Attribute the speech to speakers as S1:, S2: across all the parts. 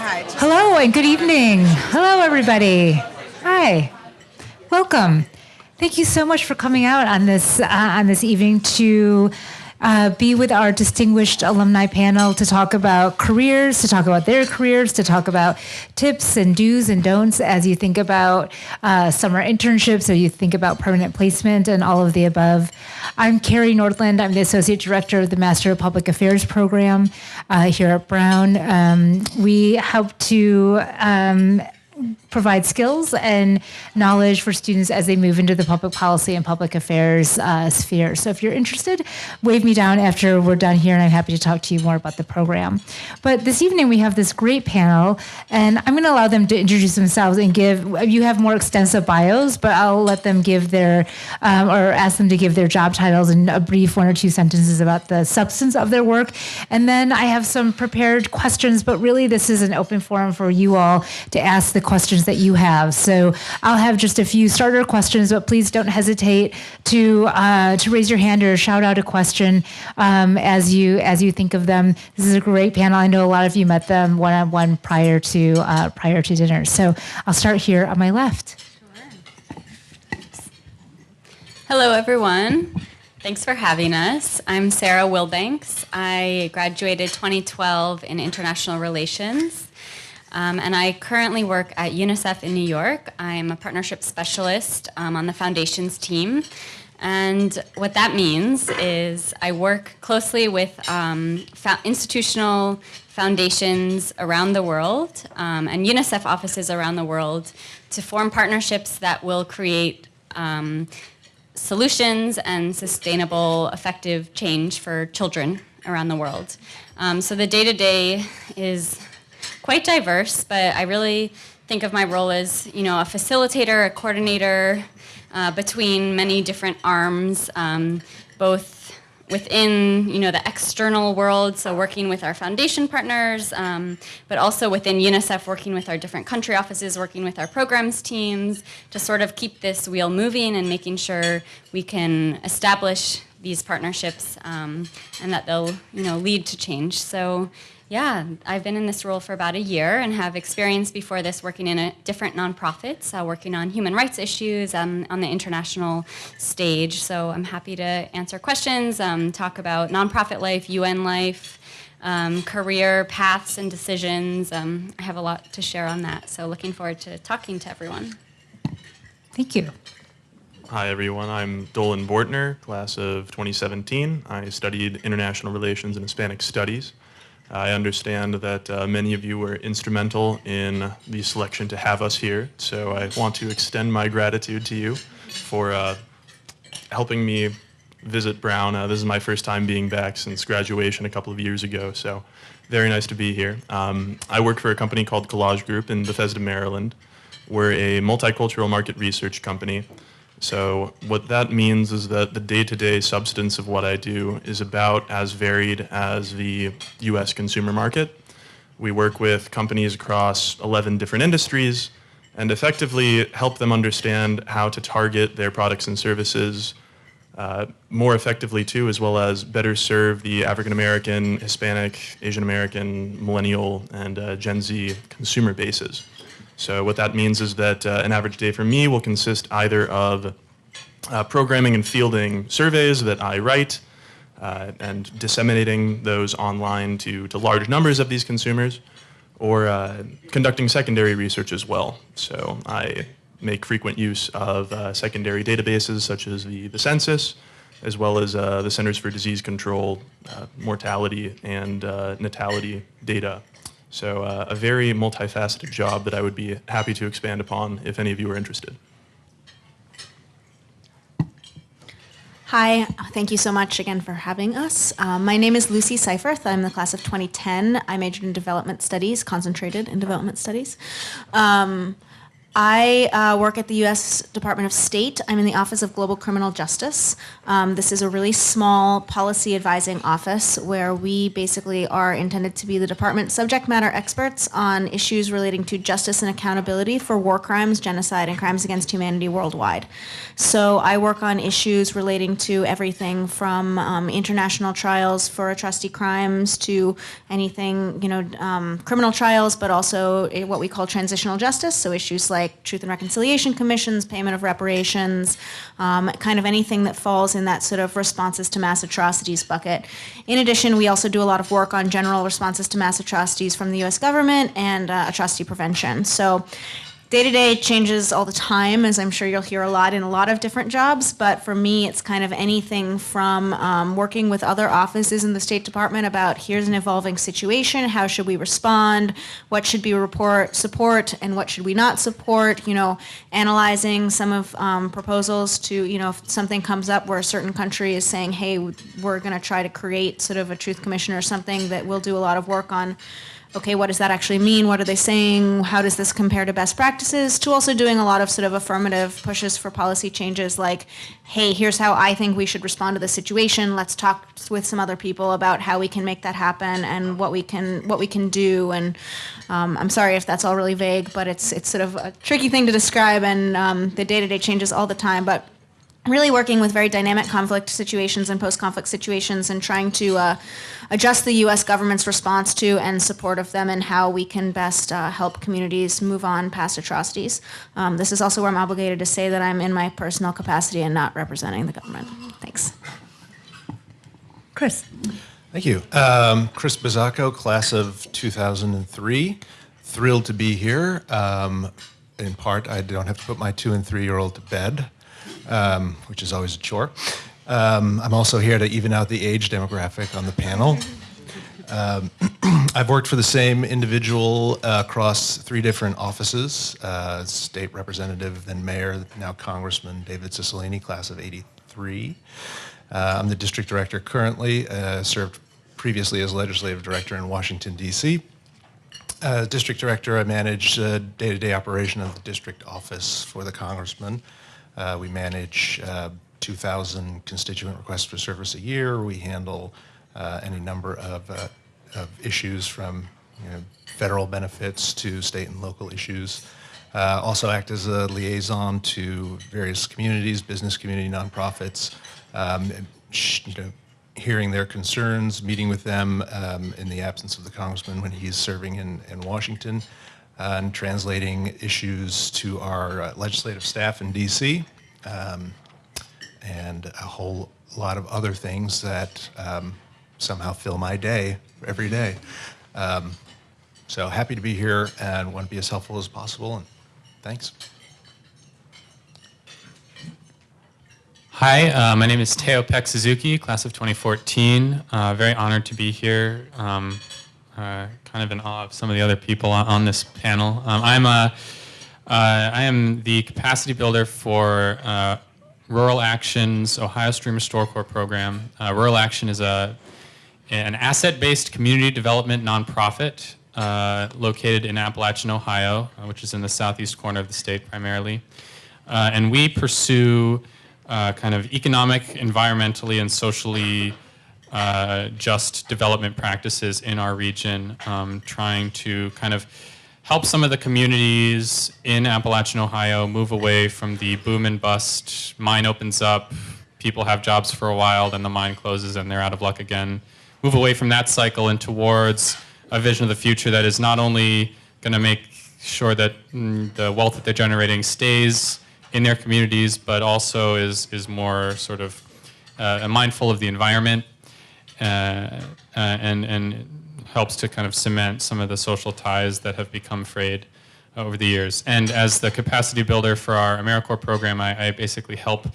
S1: hi.
S2: Hello and good evening. Hello, everybody. Hi. Welcome. Thank you so much for coming out on this evening to be with our distinguished alumni panel to talk about careers, to talk about their careers, to talk about tips and do's and don'ts as you think about summer internships, or you think about permanent placement and all of the above. I'm Carrie Nordland. I'm the Associate Director of the Master of Public Affairs program here at Brown. We help to provide skills and knowledge for students as they move into the public policy and public affairs sphere. So if you're interested, wave me down after we're done here, and I'm happy to talk to you more about the program. But this evening we have this great panel, and I'm going to allow them to introduce themselves and you have more extensive bios, but I'll let them give their, or ask them to give their job titles and a brief 1 or 2 sentences about the substance of their work. And then I have some prepared questions, but really this is an open forum for you all to ask the questions that you have. So I'll have just a few starter questions, but please don't hesitate to raise your hand or shout out a question as you think of them. This is a great panel. I know a lot of you met them one-on-one prior to dinner. So I'll start here on my left.
S3: Sure. Hello, everyone. Thanks for having us. I'm Sarah Wilbanks. I graduated 2012 in international relations. And I currently work at UNICEF in New York. I'm a partnership specialist on the foundations team. And what that means is I work closely with institutional foundations around the world and UNICEF offices around the world to form partnerships that will create solutions and sustainable, effective change for children around the world. So the day-to-day is quite diverse, but I really think of my role as, a facilitator, a coordinator between many different arms, both within, the external world, so working with our foundation partners, but also within UNICEF, working with our different country offices, working with our programs teams to sort of keep this wheel moving and making sure we can establish these partnerships and that they'll, lead to change. So. Yeah, I've been in this role for about a year and have experience before this working in different nonprofits, working on human rights issues on the international stage. So I'm happy to answer questions, talk about nonprofit life, UN life, career paths and decisions. I have a lot to share on that, so looking forward to talking to everyone.
S2: Thank you.
S4: Hi, everyone. I'm Dolan Bortner, class of 2017. I studied international relations and Hispanic studies. I understand that many of you were instrumental in the selection to have us here, so I want to extend my gratitude to you for helping me visit Brown. This is my first time being back since graduation a couple of years ago, so very nice to be here. I work for a company called Collage Group in Bethesda, Maryland. We're a multicultural market research company. So what that means is that the day-to-day substance of what I do is about as varied as the U.S. consumer market. We work with companies across 11 different industries and effectively help them understand how to target their products and services more effectively too, as well as better serve the African American, Hispanic, Asian American, Millennial, and Gen Z consumer bases. So what that means is that an average day for me will consist either of programming and fielding surveys that I write and disseminating those online to large numbers of these consumers, or conducting secondary research as well. So I make frequent use of secondary databases such as the census, as well as the Centers for Disease Control, mortality, and natality data. So a very multifaceted job that I would be happy to expand upon if any of you are interested.
S1: Hi, thank you so much again for having us. My name is Lucy Seiferth. I'm the class of 2010. I majored in development studies, concentrated in development studies. I work at the U.S. Department of State. I'm in the Office of Global Criminal Justice. This is a really small policy advising office where we basically are intended to be the department subject matter experts on issues relating to justice and accountability for war crimes, genocide, and crimes against humanity worldwide. So I work on issues relating to everything from international trials for atrocity crimes to anything, criminal trials, but also what we call transitional justice, so issues like Truth and Reconciliation Commissions, payment of reparations, kind of anything that falls in that sort of responses to mass atrocities bucket. In addition, we also do a lot of work on general responses to mass atrocities from the U.S. government and atrocity prevention. So day-to-day changes all the time, as I'm sure you'll hear a lot in a lot of different jobs, but for me it's kind of anything from working with other offices in the State Department about here's an evolving situation, how should we respond, what should we support, and what should we not support, analyzing some of proposals to, if something comes up where a certain country is saying, hey, we're going to try to create sort of a truth commission or something, that we'll do a lot of work on. Okay, what does that actually mean? What are they saying? How does this compare to best practices? To also doing a lot of sort of affirmative pushes for policy changes like, hey, here's how I think we should respond to the situation. Let's talk with some other people about how we can make that happen and what we can do. And I'm sorry if that's all really vague, but it's sort of a tricky thing to describe, and the day-to-day changes all the time. But really working with very dynamic conflict situations and post-conflict situations and trying to adjust the U.S. government's response to and support of them and how we can best help communities move on past atrocities. This is also where I'm obligated to say that I'm in my personal capacity and not representing the government. Thanks.
S2: Chris.
S5: Thank you. Chris Bizzacco, class of 2003. Thrilled to be here. In part, I don't have to put my 2- and 3-year-old to bed, which is always a chore. I'm also here to even out the age demographic on the panel. I've worked for the same individual across 3 different offices, state representative, then mayor, now Congressman David Cicilline, class of 83. I'm the district director currently, served previously as legislative director in Washington, D.C. District director, I manage day-to-day operation of the district office for the congressman. We manage 2,000 constituent requests for service a year. We handle any number of issues from federal benefits to state and local issues. Also act as a liaison to various communities, business community, nonprofits, hearing their concerns, meeting with them in the absence of the congressman when he's serving in Washington, and translating issues to our legislative staff in D.C., and a whole lot of other things that somehow fill my day every day. So happy to be here and want to be as helpful as possible, and thanks.
S6: Hi, my name is Teo Peck Suzuki, class of 2014. Very honored to be here. Kind of in awe of some of the other people on this panel. I am the capacity builder for Rural Action's Ohio Stream Restore Corps program. Rural Action is an asset-based community development nonprofit located in Appalachian, Ohio, which is in the southeast corner of the state primarily. And we pursue kind of economic, environmentally, and socially just development practices in our region, trying to kind of help some of the communities in Appalachian, Ohio move away from the boom and bust. Mine opens up, people have jobs for a while, then the mine closes and they're out of luck again. Move away from that cycle and towards a vision of the future that is not only going to make sure that the wealth that they're generating stays in their communities, but also is more sort of mindful of the environment and helps to kind of cement some of the social ties that have become frayed over the years. And as the capacity builder for our AmeriCorps program, I basically help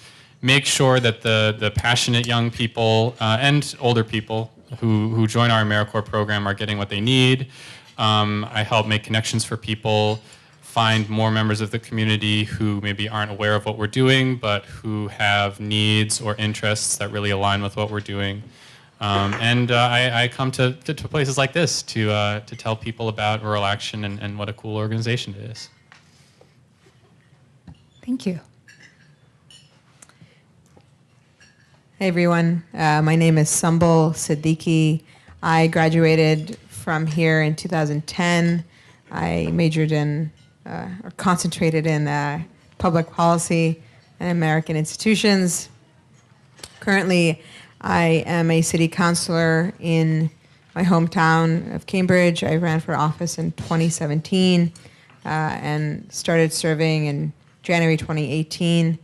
S6: make sure that the passionate young people and older people who join our AmeriCorps program are getting what they need. I help make connections for people, find more members of the community who maybe aren't aware of what we're doing, but who have needs or interests that really align with what we're doing. And I come to places like this to tell people about Rural Action and what a cool organization it is.
S2: Thank you.
S7: Hey everyone, my name is Sumbul Siddiqui. I graduated from here in 2010. I majored in, or concentrated in public policy and American institutions. Currently, I am a city councilor in my hometown of Cambridge. I ran for office in 2017 and started serving in January 2018.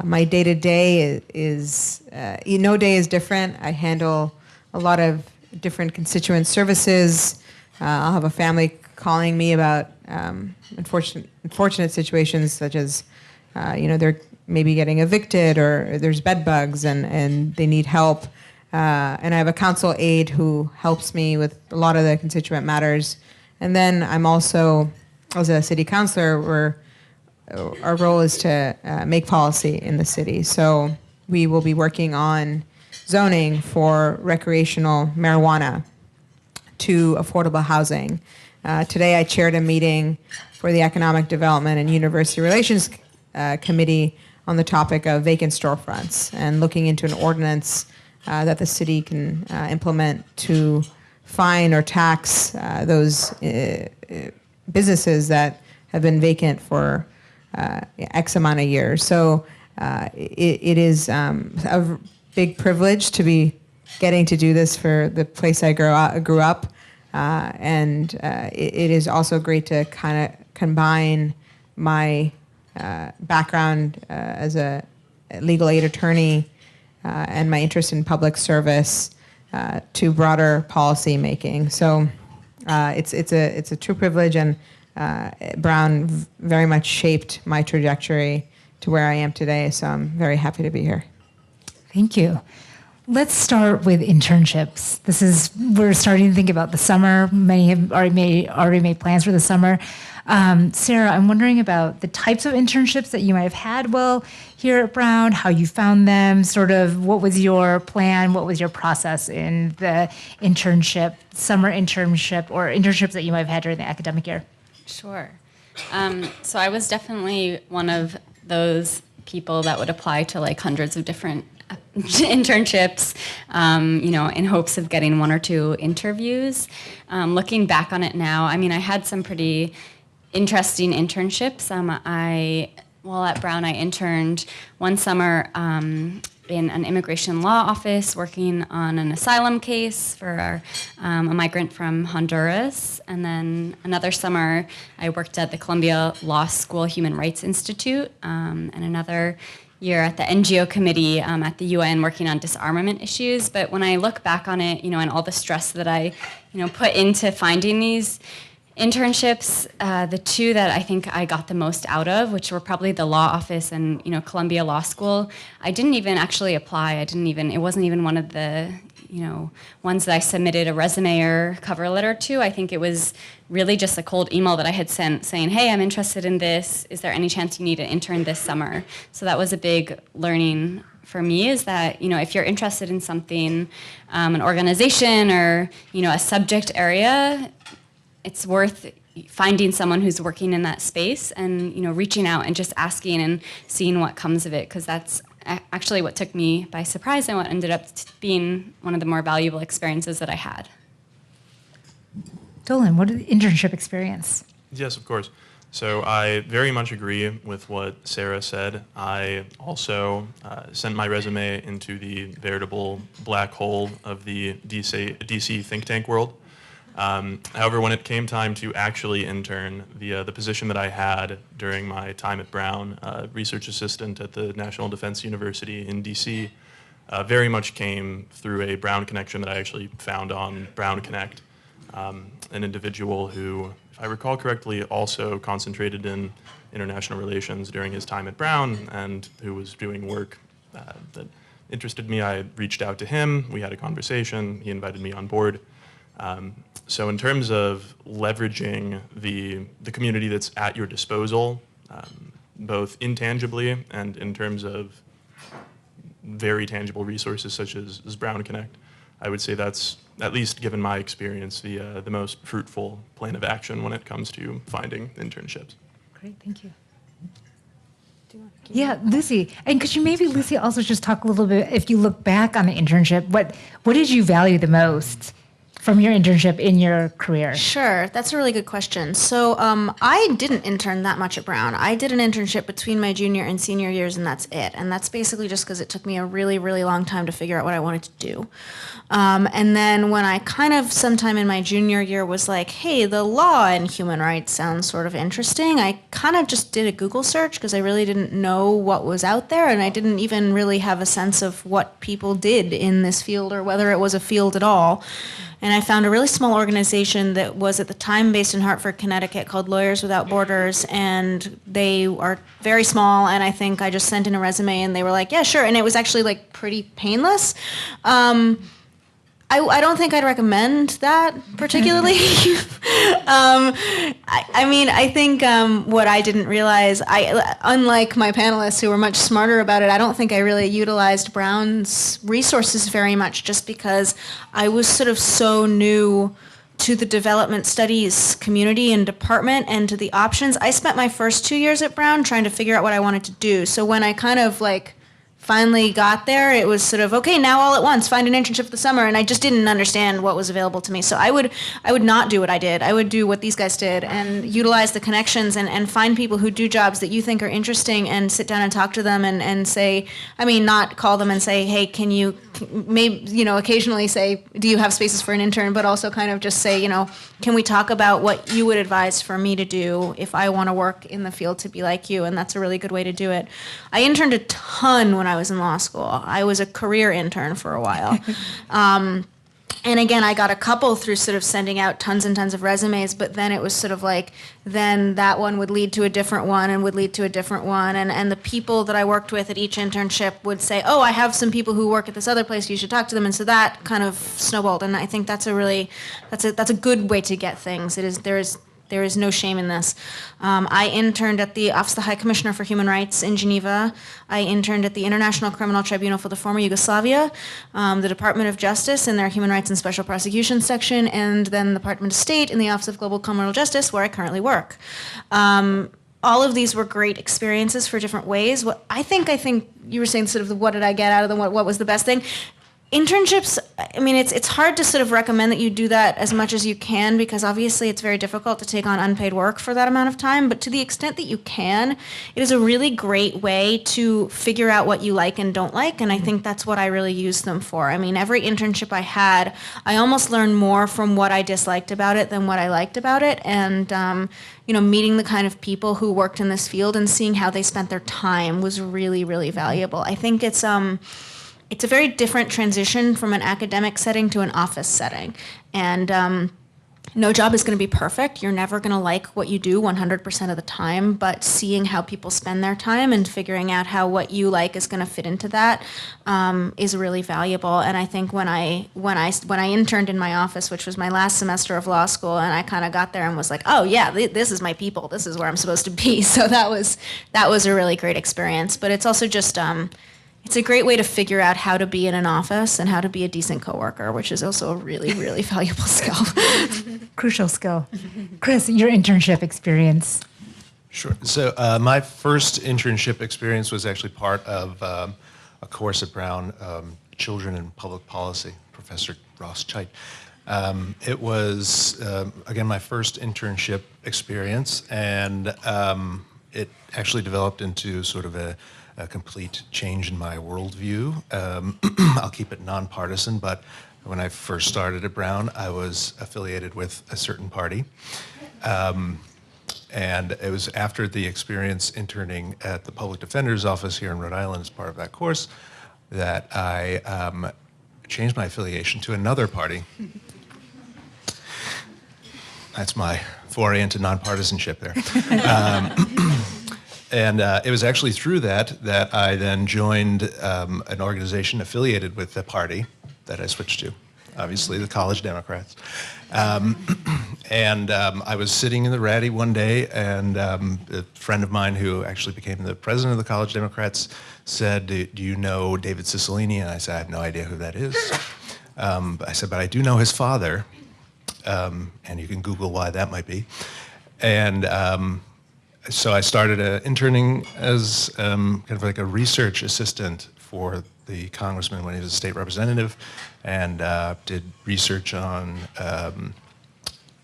S7: My day-to-day is no day is different. I handle a lot of different constituent services. I'll have a family calling me about unfortunate situations such as, they're maybe getting evicted or there's bed bugs and they need help. And I have a council aide who helps me with a lot of the constituent matters. And then I'm also, as a city councilor, our role is to make policy in the city. So we will be working on zoning for recreational marijuana to affordable housing. Today I chaired a meeting for the Economic Development and University Relations Committee on the topic of vacant storefronts and looking into an ordinance that the city can implement to fine or tax those businesses that have been vacant for X amount of years. So it is a big privilege to be getting to do this for the place I grew up. And it is also great to kind of combine my background as a legal aid attorney and my interest in public service to broader policy making. So it's a true privilege, and Brown very much shaped my trajectory to where I am today, so I'm very happy to be here.
S2: Thank you. Let's start with internships. We're starting to think about the summer. Many have already made plans for the summer. Sarah, I'm wondering about the types of internships that you might have had while here at Brown, how you found them, sort of what was your plan, what was your process in the internship, summer internship, or internships that you might have had during the academic year?
S3: Sure. So I was definitely one of those people that would apply to like hundreds of different internships, in hopes of getting one or two interviews. Looking back on it now, I mean, I had some pretty interesting internships. While at Brown, I interned one summer in an immigration law office working on an asylum case for a migrant from Honduras. And then another summer, I worked at the Columbia Law School Human Rights Institute, and another year at the NGO committee at the UN working on disarmament issues. But when I look back on it, and all the stress that I, put into finding these internships, the two that I think I got the most out of, which were probably the law office and Columbia Law School, I didn't even actually apply. It wasn't even one of the ones that I submitted a resume or cover letter to. I think it was really just a cold email that I had sent saying, hey, I'm interested in this. Is there any chance you need an intern this summer? So that was a big learning for me, is that, if you're interested in something, an organization or, a subject area, it's worth finding someone who's working in that space and, reaching out and just asking and seeing what comes of it, because that's actually what took me by surprise and what ended up being one of the more valuable experiences that I had.
S2: Dolan, what is the internship experience?
S4: Yes, of course. So I very much agree with what Sarah said. I also sent my resume into the veritable black hole of the DC think tank world. However, when it came time to actually intern, the position that I had during my time at Brown, research assistant at the National Defense University in DC, very much came through a Brown connection that I actually found on Brown Connect. An individual who, if I recall correctly, also concentrated in international relations during his time at Brown and who was doing work that interested me. I reached out to him, we had a conversation, he invited me on board. So in terms of leveraging the community that's at your disposal, both intangibly and in terms of very tangible resources such as Brown Connect, I would say that's, at least given my experience, the most fruitful plan of action when it comes to finding internships.
S2: Great, thank you. Yeah, Lucy. And could you maybe, Lucy, also just talk a little bit, if you look back on the internship, what did you value the most from your internship in your career?
S1: Sure, that's a really good question. So I didn't intern that much at Brown. I did an internship between my junior and senior years, and that's it. And that's basically just because it took me a really, really long time to figure out what I wanted to do. And then when I kind of sometime in my junior year was like, hey, the law and human rights sounds sort of interesting, I kind of just did a Google search because I really didn't know what was out there, and I didn't even really have a sense of what people did in this field or whether it was a field at all. And I found a really small organization that was at the time based in Hartford, Connecticut, called Lawyers Without Borders, and they are very small, and I think I just sent in a resume and they were like, yeah, sure, and it was actually like pretty painless. I don't think I'd recommend that particularly. I think what I didn't realize, unlike my panelists who were much smarter about it, I don't think I really utilized Brown's resources very much just because I was sort of so new to the development studies community and department and to the options. I spent my first 2 years at Brown trying to figure out what I wanted to do. So when I kind of finally got there, it was sort of, okay, now all at once, find an internship for the summer, and I just didn't understand what was available to me. So I would not do what I did. I would do what these guys did and utilize the connections and find people who do jobs that you think are interesting and sit down and talk to them and say, not call them and say, hey, can you, maybe, occasionally say, do you have spaces for an intern, but also kind of just say, can we talk about what you would advise for me to do if I want to work in the field to be like you? And that's a really good way to do it. I interned a ton when I was in law school. I was a career intern for a while. And again, I got a couple through sort of sending out tons and tons of resumes, but then it was sort of like, then that one would lead to a different one and would lead to a different one. And the people that I worked with at each internship would say, oh, I have some people who work at this other place, you should talk to them. And so that kind of snowballed. And I think that's a good way to get things. There is no shame in this. I interned at the Office of the High Commissioner for Human Rights in Geneva. I interned at the International Criminal Tribunal for the former Yugoslavia, the Department of Justice in their Human Rights and Special Prosecutions section, and then the Department of State in the Office of Global Criminal Justice, where I currently work. All of these were great experiences for different ways. I think you were saying sort of what did I get out of them, what was the best thing? Internships, it's hard to sort of recommend that you do that as much as you can because obviously it's very difficult to take on unpaid work for that amount of time, but to the extent that you can, it is a really great way to figure out what you like and don't like, and I think that's what I really use them for. Every internship I had, I almost learned more from what I disliked about it than what I liked about it, and meeting the kind of people who worked in this field and seeing how they spent their time was really, really valuable. I think it's a very different transition from an academic setting to an office setting. And no job is going to be perfect. You're never going to like what you do 100% of the time, but seeing how people spend their time and figuring out how what you like is going to fit into that is really valuable. And I think when I interned in my office, which was my last semester of law school, and I kind of got there and was like, oh yeah, this is my people. This is where I'm supposed to be. So that was a really great experience. But it's also just it's a great way to figure out how to be in an office and how to be a decent coworker, which is also a really, really valuable skill.
S2: Crucial skill. Chris, your internship experience.
S5: Sure. So my first internship experience was actually part of a course at Brown, Children in Public Policy, Professor Ross Chait. It was, again, my first internship experience, and it actually developed into sort of a complete change in my worldview. I'll keep it nonpartisan, but when I first started at Brown, I was affiliated with a certain party. And it was after the experience interning at the Public Defender's Office here in Rhode Island as part of that course that I changed my affiliation to another party. That's my foray into nonpartisanship there. And it was actually through that I then joined an organization affiliated with the party that I switched to, obviously the College Democrats. And I was sitting in the Ratty one day, and a friend of mine who actually became the president of the College Democrats said, do you know David Cicilline? And I said, I have no idea who that is. But I said, but I do know his father, and you can Google why that might be. And so I started interning as kind of like a research assistant for the congressman when he was a state representative, and did research on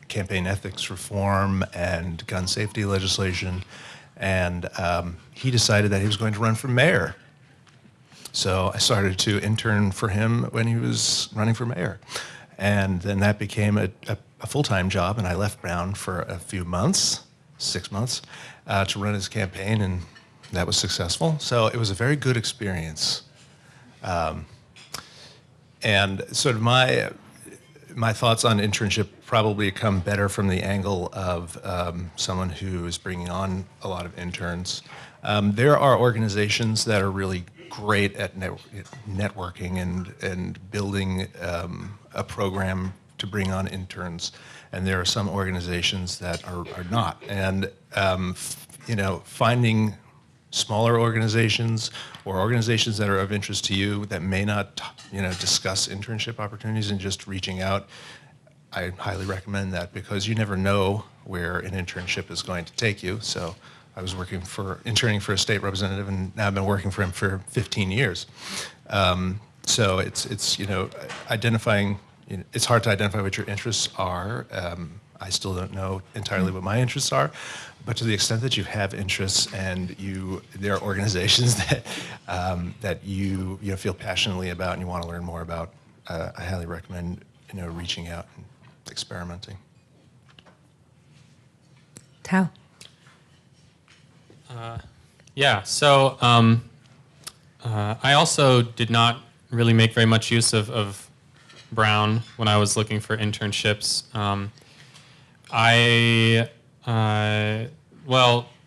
S5: campaign ethics reform and gun safety legislation. And he decided that he was going to run for mayor. So I started to intern for him when he was running for mayor. And then that became a full-time job, and I left Brown for a few months, 6 months, to run his campaign, and that was successful. So it was a very good experience. And sort of my thoughts on internship probably come better from the angle of someone who is bringing on a lot of interns. There are organizations that are really great at networking and building a program to bring on interns, and there are some organizations that are not. And finding smaller organizations or organizations that are of interest to you that may not discuss internship opportunities and just reaching out, I highly recommend that, because you never know where an internship is going to take you. So I was interning for a state representative, and now I've been working for him for 15 years. So it's identifying. It's hard to identify what your interests are. I still don't know entirely what my interests are, but to the extent that you have interests and there are organizations that you feel passionately about and you want to learn more about, I highly recommend reaching out and experimenting.
S2: Tao.
S6: Yeah, so I also did not really make very much use of Brown when I was looking for internships.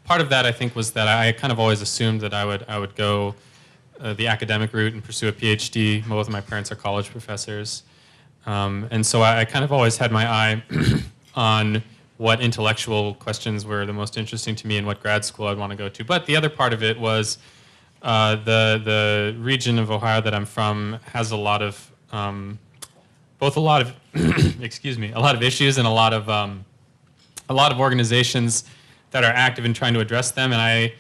S6: Part of that I think was that I kind of always assumed that I would go the academic route and pursue a PhD. Both of my parents are college professors. And so I kind of always had my eye on what intellectual questions were the most interesting to me and what grad school I'd want to go to. But the other part of it was the region of Ohio that I'm from has a lot of excuse me, a lot of issues and a lot of organizations that are active in trying to address them. And I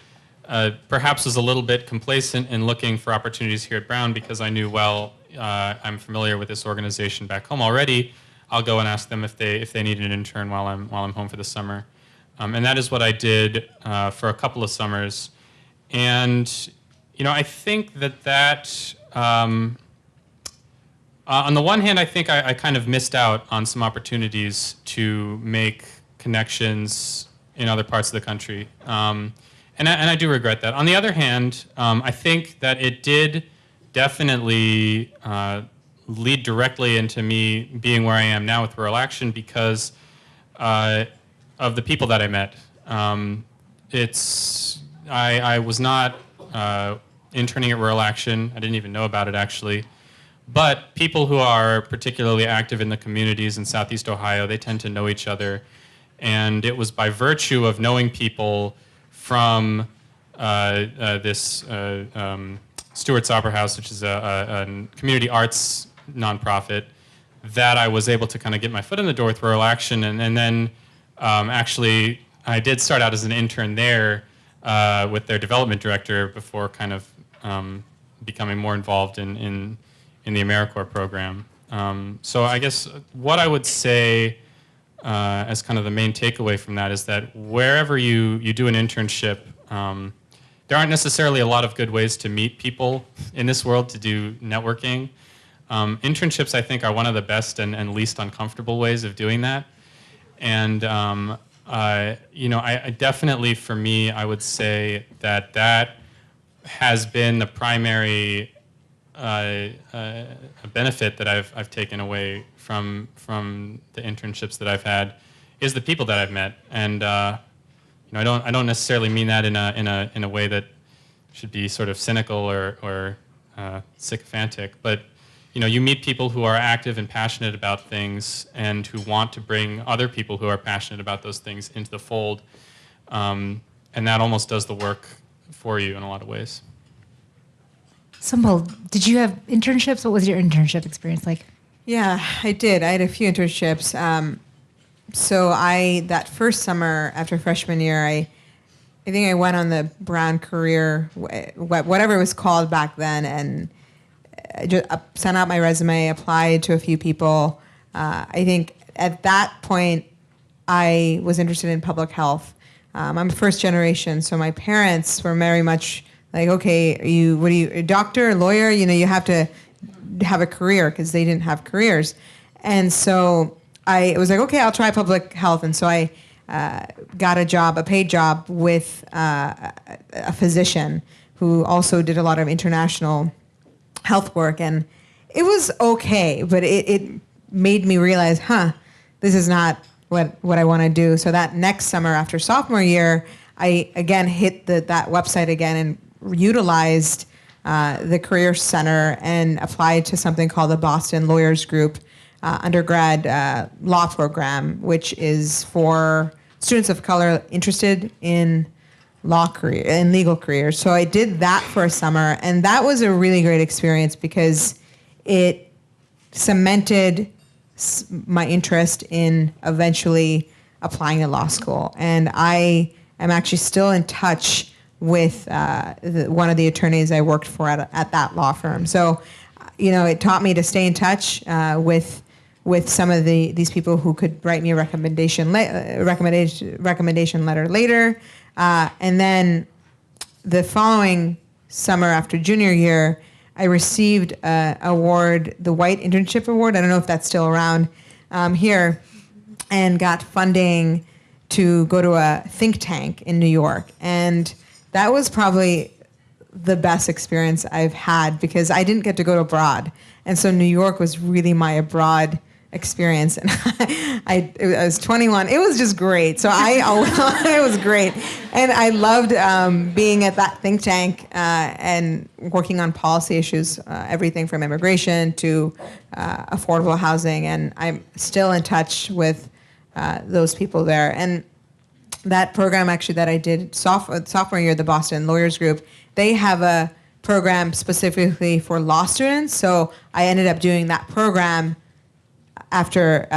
S6: perhaps was a little bit complacent in looking for opportunities here at Brown because I knew, I'm familiar with this organization back home already. I'll go and ask them if they need an intern while I'm home for the summer. And that is what I did for a couple of summers. And I think that on the one hand, I think I kind of missed out on some opportunities to make connections in other parts of the country. And I do regret that. On the other hand, I think that it did definitely lead directly into me being where I am now with Rural Action because of the people that I met. I was not interning at Rural Action. I didn't even know about it, actually. But people who are particularly active in the communities in Southeast Ohio, they tend to know each other. And it was by virtue of knowing people from this Stewart's Opera House, which is a community arts nonprofit, that I was able to kind of get my foot in the door with Rural Action. And then actually, I did start out as an intern there with their development director before kind of becoming more involved in the AmeriCorps program. So I guess what I would say as kind of the main takeaway from that is that wherever you do an internship, there aren't necessarily a lot of good ways to meet people in this world to do networking. Internships, I think, are one of the best and least uncomfortable ways of doing that. And I definitely, for me, I would say that has been the primary benefit that I've taken away from the internships that I've had is the people that I've met. And I don't necessarily mean that in a way that should be sort of cynical or sycophantic, but you meet people who are active and passionate about things and who want to bring other people who are passionate about those things into the fold. And that almost does the work for you in a lot of ways.
S2: Sumbul, did you have internships? What was your internship experience like?
S7: Yeah, I did. I had a few internships. So that first summer after freshman year, I think I went on the Brown career, whatever it was called back then, and just sent out my resume, applied to a few people. I think at that point, I was interested in public health. I'm first generation, so my parents were very much like, okay, what are you, a doctor, a lawyer? You know, you have to have a career, because they didn't have careers. And so I was like, okay, I'll try public health. And so I got a paid job with a physician who also did a lot of international health work. And it was okay, but it made me realize, this is not what I want to do. So that next summer after sophomore year, I again hit that website again and utilized the Career Center and applied to something called the Boston Lawyers Group undergrad law program, which is for students of color interested in legal careers. So I did that for a summer, and that was a really great experience because it cemented my interest in eventually applying to law school. And I am actually still in touch with one of the attorneys I worked for at that law firm. So, it taught me to stay in touch with some of these people who could write me a recommendation letter later. And then the following summer after junior year, I received an award, the White Internship Award. I don't know if that's still around here, and got funding to go to a think tank in New York. And that was probably the best experience I've had because I didn't get to go abroad. And so New York was really my abroad experience. And I was 21. It was just great. So it was great. And I loved being at that think tank and working on policy issues, everything from immigration to affordable housing. And I'm still in touch with those people there. And that program actually that I did sophomore year, the Boston Lawyers Group, they have a program specifically for law students. So I ended up doing that program after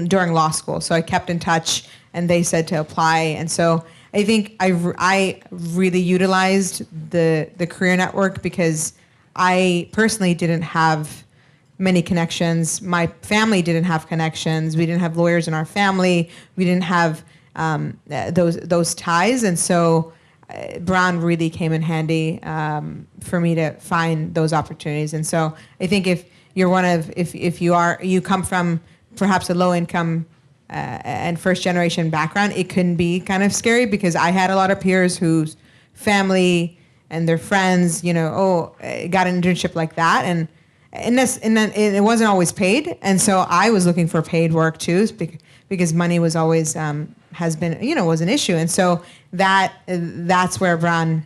S7: during law school. So I kept in touch, and they said to apply. And so I think I really utilized the Career Network because I personally didn't have many connections. My family didn't have connections. We didn't have lawyers in our family. We didn't have those ties. And so Brown really came in handy for me to find those opportunities. And so I think if you come from perhaps a low income and first generation background, it can be kind of scary because I had a lot of peers whose family and their friends, got an internship like that, and it wasn't always paid, and so I was looking for paid work too because money was always was an issue, and so that's where Brown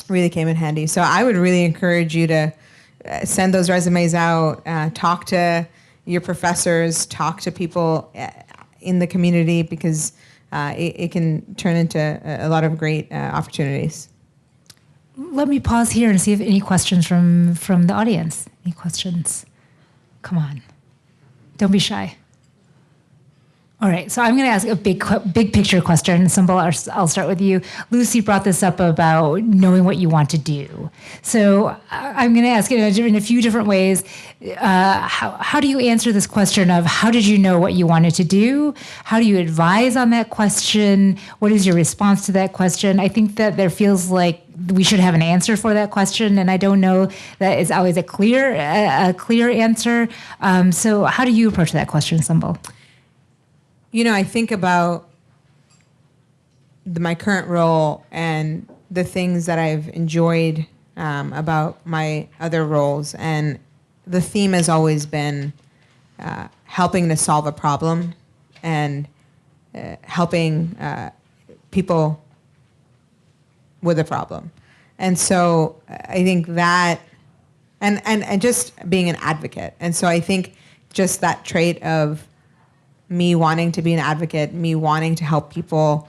S7: really came in handy. So I would really encourage you to send those resumes out, talk to your professors, talk to people in the community because it can turn into a lot of great opportunities.
S2: Let me pause here and see if any questions from the audience. Any questions? Come on. Don't be shy. All right, so I'm going to ask a big picture question. Sumbul, I'll start with you. Lucy brought this up about knowing what you want to do. So I'm going to ask it in a few different ways. How do you answer this question of how did you know what you wanted to do? How do you advise on that question? What is your response to that question? I think that there feels like we should have an answer for that question, and I don't know that it's always a clear answer. So how do you approach that question, Sumbul?
S7: I think about my current role and the things that I've enjoyed about my other roles. And the theme has always been helping to solve a problem and helping people with a problem. And so I think that, and just being an advocate. And so I think just that trait of me wanting to be an advocate, me wanting to help people,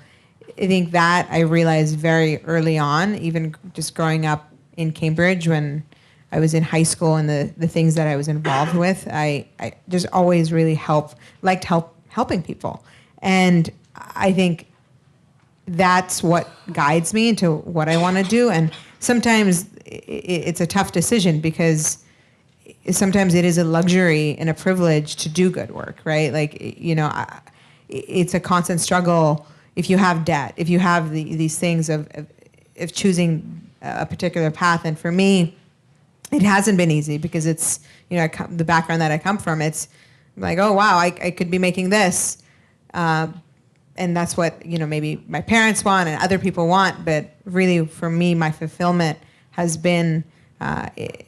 S7: I think that I realized very early on, even just growing up in Cambridge when I was in high school and the things that I was involved with, I just always really liked helping people. And I think that's what guides me into what I want to do. And sometimes it's a tough decision because sometimes it is a luxury and a privilege to do good work, right? Like, it's a constant struggle if you have debt, if you have these things of choosing a particular path. And for me, it hasn't been easy because it's, the background that I come from, it's like, oh, wow, I could be making this. And that's what, maybe my parents want and other people want. But really, for me, my fulfillment has been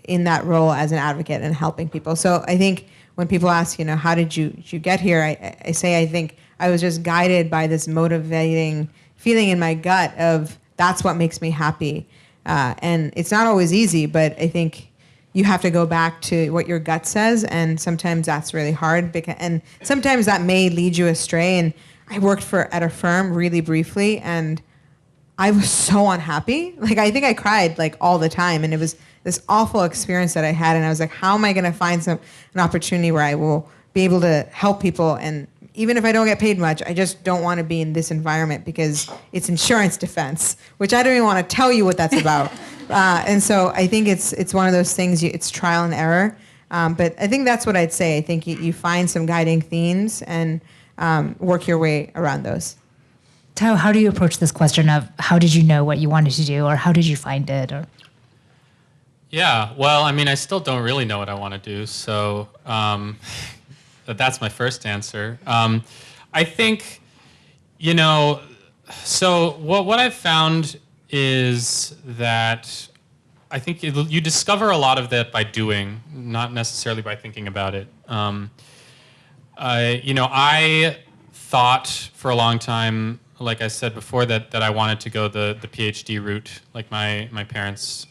S7: in that role as an advocate and helping people. So I think when people ask, how did you get here? I say I think I was just guided by this motivating feeling in my gut of that's what makes me happy. And it's not always easy, but I think you have to go back to what your gut says. And sometimes that's really hard. And sometimes that may lead you astray. And I worked at a firm really briefly, and I was so unhappy. Like, I think I cried like all the time, and it was this awful experience that I had. And I was like, how am I going to find an opportunity where I will be able to help people? And even if I don't get paid much, I just don't want to be in this environment because it's insurance defense, which I don't even want to tell you what that's about. And so I think it's one of those things. It's trial and error. But I think that's what I'd say. I think you find some guiding themes and work your way around those.
S2: Tao, how do you approach this question of how did you know what you wanted to do, or how did you find it? Or
S6: Yeah, well, I mean, I still don't really know what I want to do, so that's my first answer. I think, so what I've found is that I think you discover a lot of that by doing, not necessarily by thinking about it. I thought for a long time, like I said before, that I wanted to go the PhD route, like my parents.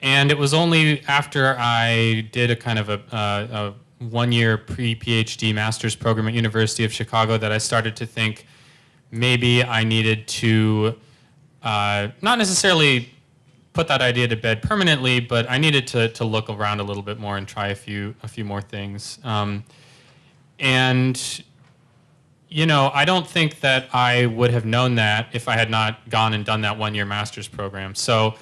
S6: And it was only after I did a kind of a one-year pre-PhD master's program at University of Chicago that I started to think maybe I needed to not necessarily put that idea to bed permanently, but I needed to look around a little bit more and try a few more things. I don't think that I would have known that if I had not gone and done that one-year master's program. So,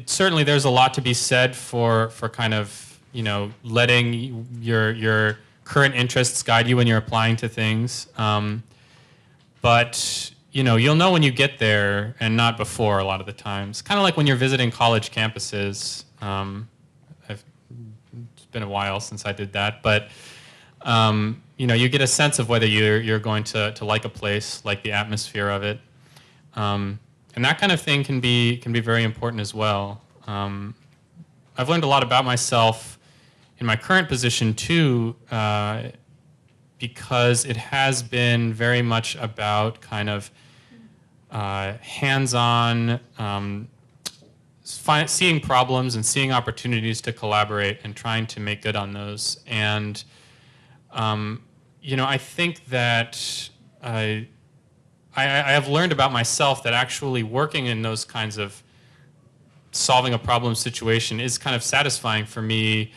S6: certainly there's a lot to be said for kind of, letting your current interests guide you when you're applying to things. But you'll know when you get there and not before a lot of the times. Kind of like when you're visiting college campuses. It's been a while since I did that, but you get a sense of whether you're going to like a place, like the atmosphere of it. And that kind of thing can be very important as well. I've learned a lot about myself in my current position too, because it has been very much about kind of hands-on, seeing problems and seeing opportunities to collaborate and trying to make good on those. And I think that I have learned about myself that actually working in those kinds of solving a problem situation is kind of satisfying for me,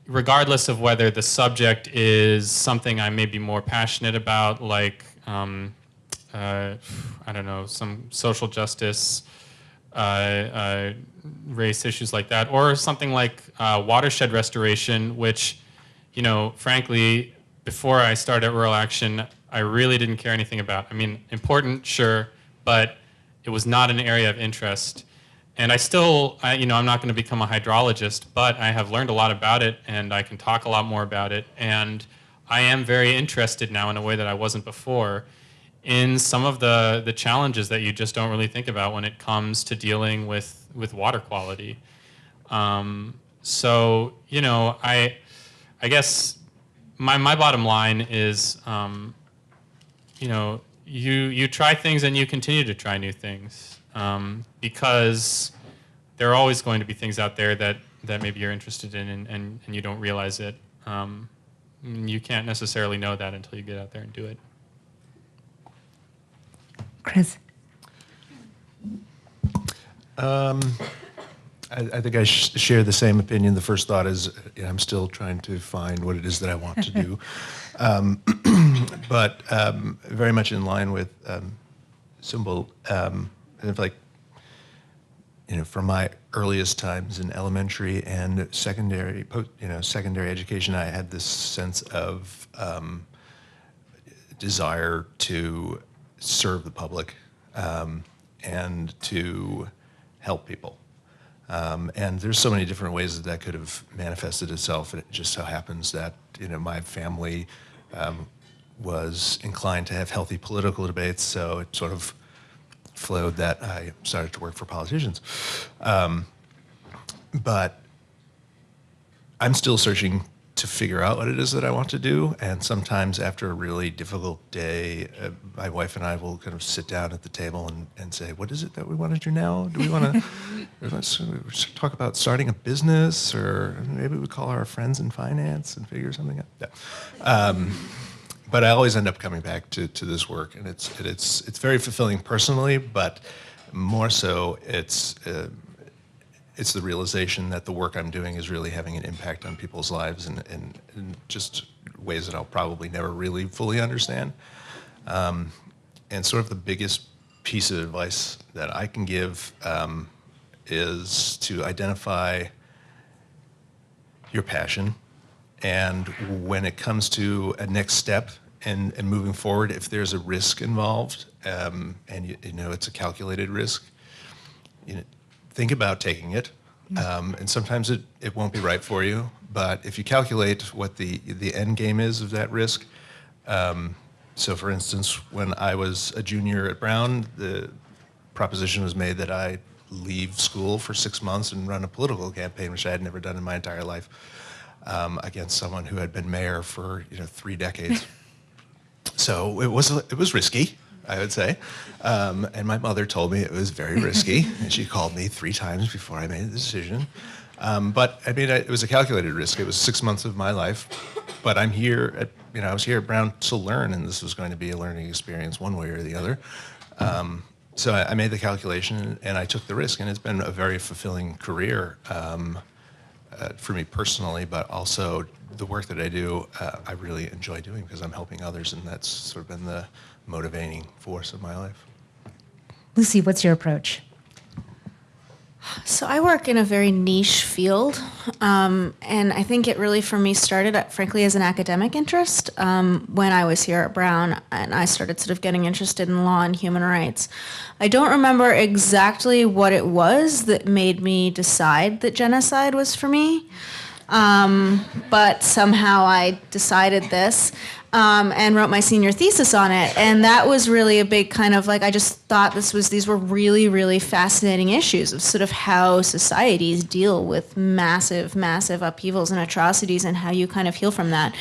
S6: regardless of whether the subject is something I may be more passionate about, like, I don't know, some social justice, race issues like that, or something like watershed restoration, which, frankly, before I started Rural Action, I really didn't care anything about. I mean, important, sure, but it was not an area of interest. And I still, I'm not going to become a hydrologist, but I have learned a lot about it, and I can talk a lot more about it. And I am very interested now in a way that I wasn't before in some of the challenges that you just don't really think about when it comes to dealing with water quality. So, I guess my bottom line is, you try things and you continue to try new things, because there are always going to be things out there that maybe you're interested in and you don't realize it. You can't necessarily know that until you get out there and do it.
S2: Chris?
S5: I think I share the same opinion. The first thought is I'm still trying to find what it is that I want to do. but very much in line with Sumbul, like, from my earliest times in elementary and secondary, secondary education, I had this sense of desire to serve the public and to help people. And there's so many different ways that could have manifested itself. And it just so happens that, my family was inclined to have healthy political debates, so it sort of flowed that I started to work for politicians. But I'm still searching to figure out what it is that I want to do, and sometimes after a really difficult day, my wife and I will kind of sit down at the table and say, what is it that we want to do now? Do we want to let's talk about starting a business, or maybe we call our friends in finance and figure something out? Yeah. But I always end up coming back to this work, and it's very fulfilling personally, but more so it's the realization that the work I'm doing is really having an impact on people's lives in just ways that I'll probably never really fully understand. And sort of the biggest piece of advice that I can give is to identify your passion, and when it comes to a next step and moving forward, if there's a risk involved, and it's a calculated risk, think about taking it. And sometimes it won't be right for you, but if you calculate what the end game is of that risk, so for instance, when I was a junior at Brown, the proposition was made that I leave school for 6 months and run a political campaign, which I had never done in my entire life, against someone who had been mayor for 3 decades. So it was risky, I would say. And my mother told me it was very risky, and she called me 3 times before I made the decision. But I mean, it was a calculated risk. It was 6 months of my life, but I'm here I was here at Brown to learn, and this was going to be a learning experience one way or the other. So I made the calculation, and I took the risk, and it's been a very fulfilling career for me personally, but also the work that I do, I really enjoy doing because I'm helping others, and that's sort of been the motivating force of my life.
S2: Lucy, what's your approach?
S1: So I work in a very niche field, and I think it really, for me, started, frankly, as an academic interest when I was here at Brown, and I started sort of getting interested in law and human rights. I don't remember exactly what it was that made me decide that genocide was for me, but somehow I decided this. And wrote my senior thesis on it. And that was really a big kind of I just thought these were really, really fascinating issues of sort of how societies deal with massive, massive upheavals and atrocities and how you kind of heal from that.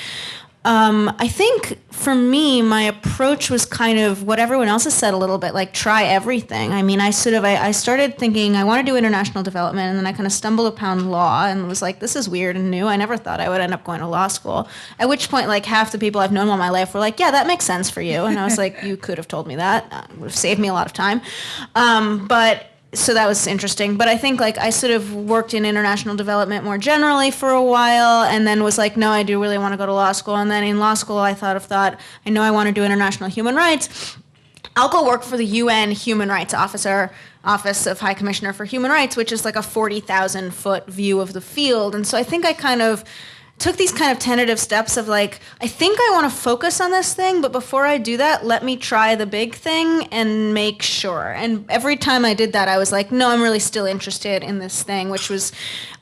S1: I think for me, my approach was kind of what everyone else has said a little bit, try everything. I mean, I started thinking I want to do international development, and then I kind of stumbled upon law and was like, this is weird and new. I never thought I would end up going to law school. At which point, half the people I've known all my life were like, yeah, that makes sense for you. And I was like, you could have told me that. It would have saved me a lot of time. So that was interesting. But I think I sort of worked in international development more generally for a while, and then was like, no, I do really want to go to law school. And then in law school, I thought, I know I want to do international human rights. I'll go work for the UN Human Rights Office of High Commissioner for Human Rights, which is a 40,000-foot view of the field. And so I think I kind of took these kind of tentative steps of I think I want to focus on this thing, but before I do that, let me try the big thing and make sure. And every time I did that, I was like, no, I'm really still interested in this thing, which was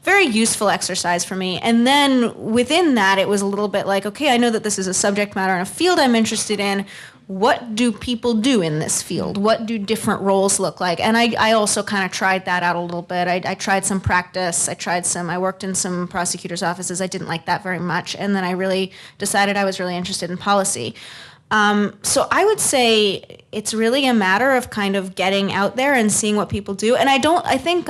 S1: very useful exercise for me. And then within that, it was a little bit okay, I know that this is a subject matter and a field I'm interested in. What do people do in this field? What do different roles look like? And I also kind of tried that out a little bit. I tried some practice. I worked in some prosecutors' offices. I didn't like that very much. And then I really decided I was really interested in policy. So I would say it's really a matter of kind of getting out there and seeing what people do. And I think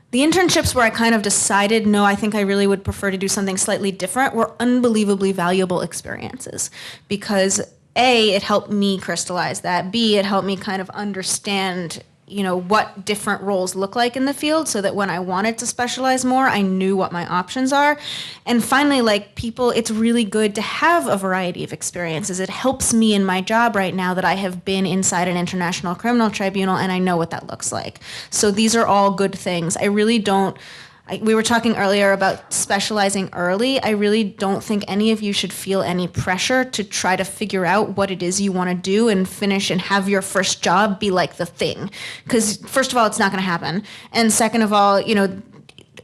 S1: the internships where I kind of decided, no, I think I really would prefer to do something slightly different were unbelievably valuable experiences because A, it helped me crystallize that. B, it helped me kind of understand what different roles look like in the field so that when I wanted to specialize more, I knew what my options are. And finally, it's really good to have a variety of experiences. It helps me in my job right now that I have been inside an international criminal tribunal and I know what that looks like. So these are all good things. I really don't we were talking earlier about specializing early. I really don't think any of you should feel any pressure to try to figure out what it is you want to do and finish and have your first job be like the thing. Because first of all, it's not going to happen. And second of all,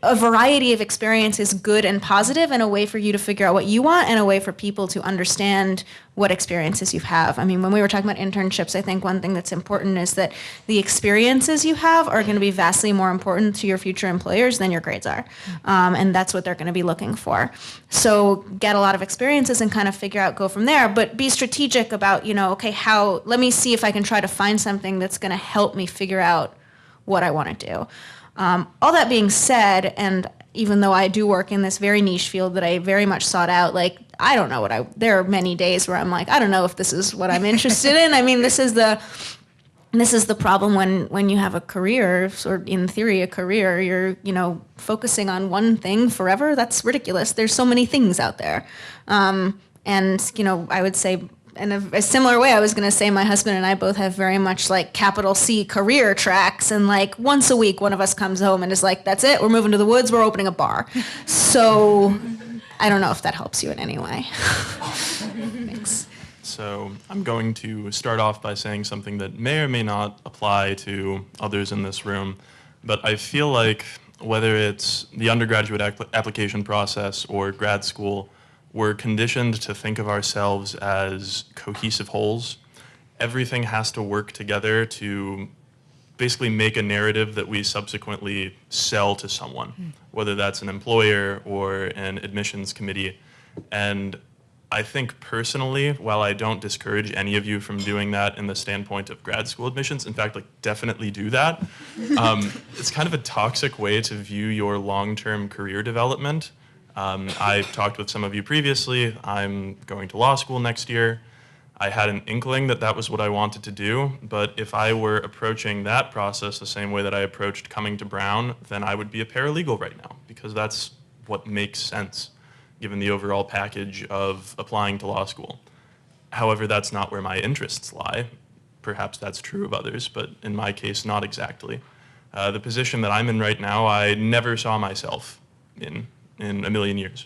S1: a variety of experience is good and positive and a way for you to figure out what you want and a way for people to understand what experiences you have. I mean, when we were talking about internships, I think one thing that's important is that the experiences you have are going to be vastly more important to your future employers than your grades are. And that's what they're going to be looking for. So get a lot of experiences and kind of figure out, go from there, but be strategic about, let me see if I can try to find something that's going to help me figure out what I want to do. All that being said, and even though I do work in this very niche field that I very much sought out, I don't know there are many days where I'm like, I don't know if this is what I'm interested in. I mean, this is the problem when you have a career, or in theory a career, you're, focusing on one thing forever. That's ridiculous. There's so many things out there. And, I would say, in a similar way, I was going to say my husband and I both have very much capital C career tracks. And once a week, one of us comes home and is like, that's it. We're moving to the woods. We're opening a bar. So I don't know if that helps you in any way. Thanks.
S4: So I'm going to start off by saying something that may or may not apply to others in this room. But I feel like whether it's the undergraduate application process or grad school, we're conditioned to think of ourselves as cohesive wholes. Everything has to work together to basically make a narrative that we subsequently sell to someone, whether that's an employer or an admissions committee. And I think personally, while I don't discourage any of you from doing that in the standpoint of grad school admissions, in fact, definitely do that, it's kind of a toxic way to view your long-term career development. I've talked with some of you previously. I'm going to law school next year. I had an inkling that that was what I wanted to do, but if I were approaching that process the same way that I approached coming to Brown, then I would be a paralegal right now, because that's what makes sense, given the overall package of applying to law school. However, that's not where my interests lie. Perhaps that's true of others, but in my case, not exactly. The position that I'm in right now, I never saw myself in a million years.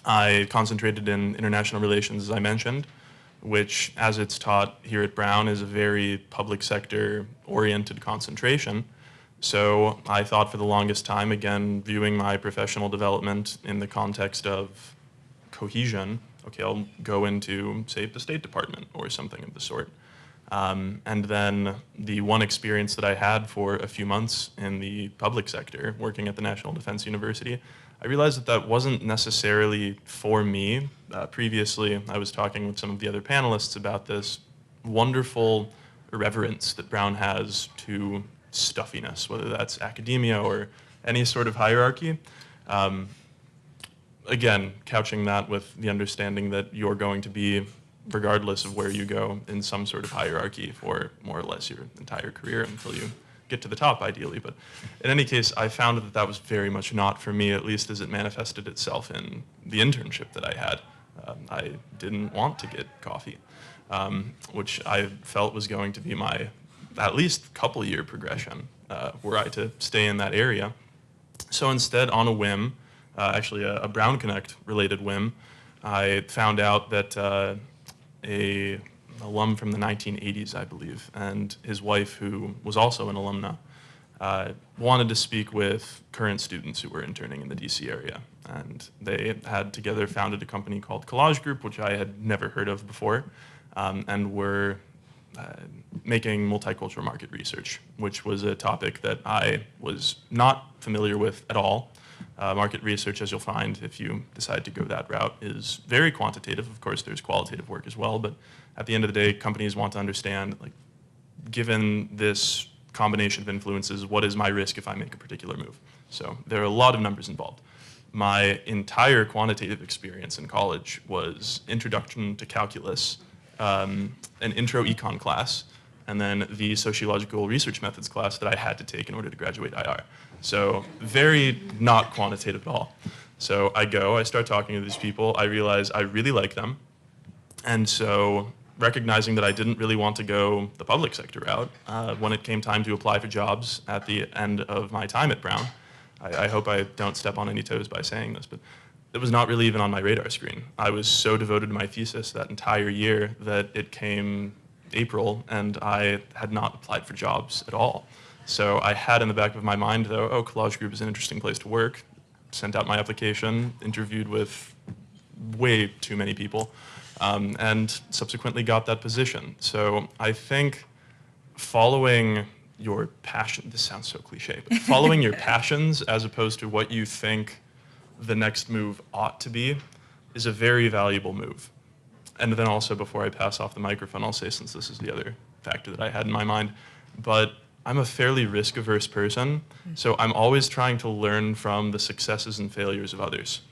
S4: I concentrated in international relations, as I mentioned, which, as it's taught here at Brown, is a very public sector oriented concentration. So I thought for the longest time, again, viewing my professional development in the context of cohesion, okay, I'll go into, say, the State Department or something of the sort. And then the one experience that I had for a few months in the public sector, working at the National Defense University, I realized that that wasn't necessarily for me. Previously, I was talking with some of the other panelists about this wonderful irreverence that Brown has to stuffiness, whether that's academia or any sort of hierarchy. Again, couching that with the understanding that you're going to be, regardless of where you go, in some sort of hierarchy for more or less your entire career until you get to the top, ideally. But in any case, I found that that was very much not for me, at least as it manifested itself in the internship that I had. I didn't want to get coffee, which I felt was going to be my at least couple-year progression were I to stay in that area. So instead, on a whim, actually a Brown Connect related whim, I found out that a alum from the 1980s, I believe, and his wife, who was also an alumna, wanted to speak with current students who were interning in the DC area. And they had together founded a company called Collage Group, which I had never heard of before, and were making multicultural market research, which was a topic that I was not familiar with at all. Market research, as you'll find if you decide to go that route, is very quantitative. Of course, there's qualitative work as well, but at the end of the day, companies want to understand, given this combination of influences, what is my risk if I make a particular move? So there are a lot of numbers involved. My entire quantitative experience in college was introduction to calculus, an intro econ class, and then the sociological research methods class that I had to take in order to graduate IR. So very not quantitative at all. So I start talking to these people, I realize I really like them, and so recognizing that I didn't really want to go the public sector route, when it came time to apply for jobs at the end of my time at Brown, I hope I don't step on any toes by saying this, but it was not really even on my radar screen. I was so devoted to my thesis that entire year that it came April and I had not applied for jobs at all. So I had in the back of my mind, though, oh, Collage Group is an interesting place to work. Sent out my application, interviewed with way too many people, and subsequently got that position. So I think following your passion, this sounds so cliche, but following your passions as opposed to what you think the next move ought to be is a very valuable move. And then also, before I pass off the microphone, I'll say, since this is the other factor that I had in my mind, but I'm a fairly risk-averse person, so I'm always trying to learn from the successes and failures of others.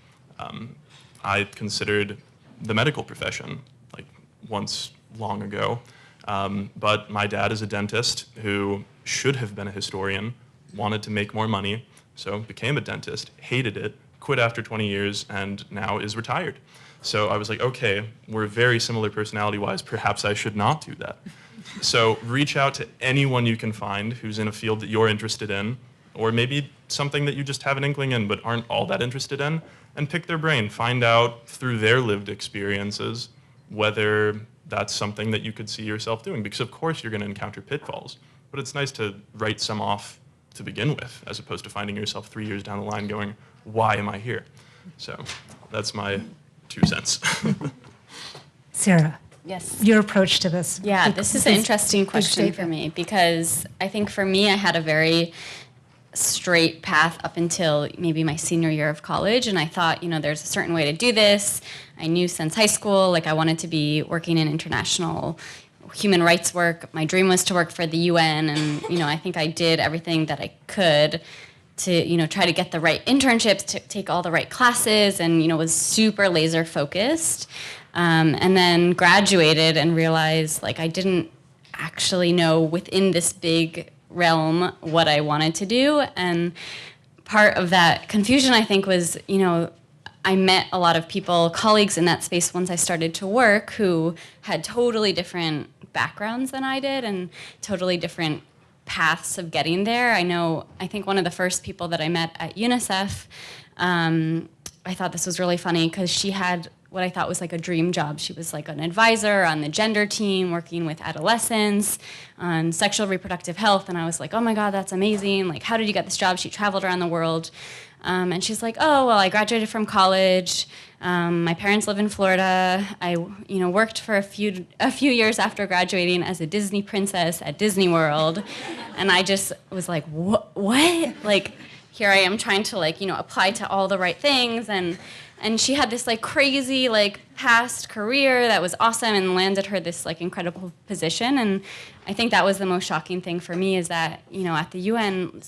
S4: I considered the medical profession, like, once long ago, but my dad is a dentist who should have been a historian, wanted to make more money, so became a dentist, hated it, quit after 20 years, and now is retired. So I was like, okay, we're very similar personality-wise, perhaps I should not do that. So reach out to anyone you can find who's in a field that you're interested in, or maybe something that you just have an inkling in but aren't all that interested in, and pick their brain. Find out through their lived experiences whether that's something that you could see yourself doing. Because of course you're going to encounter pitfalls, but it's nice to write some off to begin with, as opposed to finding yourself 3 years down the line going, why am I here? So that's my 2 cents.
S2: Sarah,
S3: Yes.
S2: your approach to this.
S3: Yeah, this is an interesting question for me because I think for me, I had a very straight path up until maybe my senior year of college, and I thought, there's a certain way to do this. I knew since high school, I wanted to be working in international human rights work. My dream was to work for the UN, and I think I did everything that I could to try to get the right internships, to take all the right classes, and was super laser focused. And then graduated and realized I didn't actually know within this big realm what I wanted to do. And part of that confusion, I think, was, I met a lot of people, colleagues in that space once I started to work, who had totally different backgrounds than I did and totally different paths of getting there. I think one of the first people that I met at UNICEF, I thought this was really funny because she had what I thought was a dream job. She was an advisor on the gender team, working with adolescents on sexual reproductive health. And I was like, oh my God, that's amazing. How did you get this job? She traveled around the world. And she's like, oh, well, I graduated from college. My parents live in Florida. I, worked for a few years after graduating as a Disney princess at Disney World. And I just was like, what? Here I am trying to apply to all the right things. And she had this crazy past career that was awesome and landed her this incredible position. And I think that was the most shocking thing for me is that, at the UN,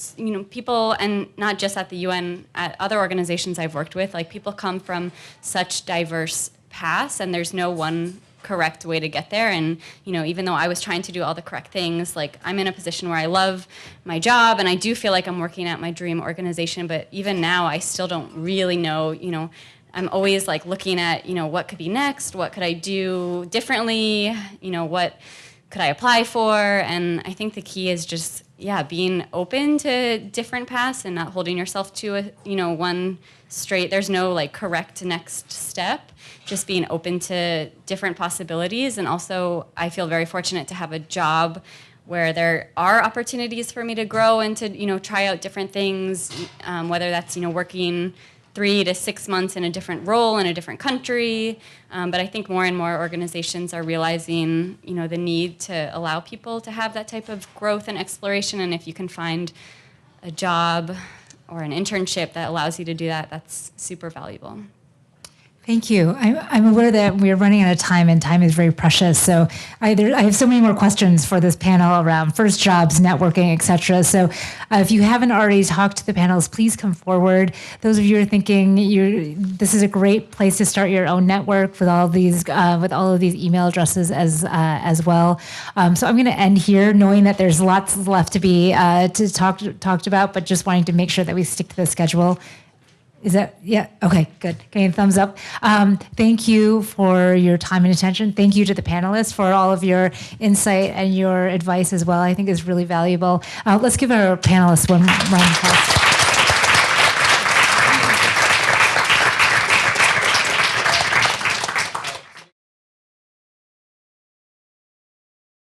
S3: people, and not just at the UN, at other organizations I've worked with, people come from such diverse paths and there's no one correct way to get there. And, even though I was trying to do all the correct things, I'm in a position where I love my job and I do feel like I'm working at my dream organization. But even now, I still don't really know, I'm always looking at, what could be next? What could I do differently? What could I apply for? And I think the key is just, being open to different paths and not holding yourself to one straight, there's no correct next step, just being open to different possibilities. And also I feel very fortunate to have a job where there are opportunities for me to grow and to, try out different things, whether that's, working 3 to 6 months in a different role in a different country. But I think more and more organizations are realizing, the need to allow people to have that type of growth and exploration. And if you can find a job or an internship that allows you to do that, that's super valuable.
S2: Thank you. I'm aware that we're running out of time, and time is very precious. So I have so many more questions for this panel around first jobs, networking, et cetera. So if you haven't already talked to the panelists, please come forward. Those of you who are thinking this is a great place to start your own network with all of these email addresses as well. So I'm going to end here, knowing that there's lots left to be talked about, but just wanting to make sure that we stick to the schedule. Is that, yeah, okay, good. Okay, thumbs up. Thank you for your time and attention. Thank you to the panelists for all of your insight and your advice as well. I think is really valuable. Let's give our panelists one round of applause.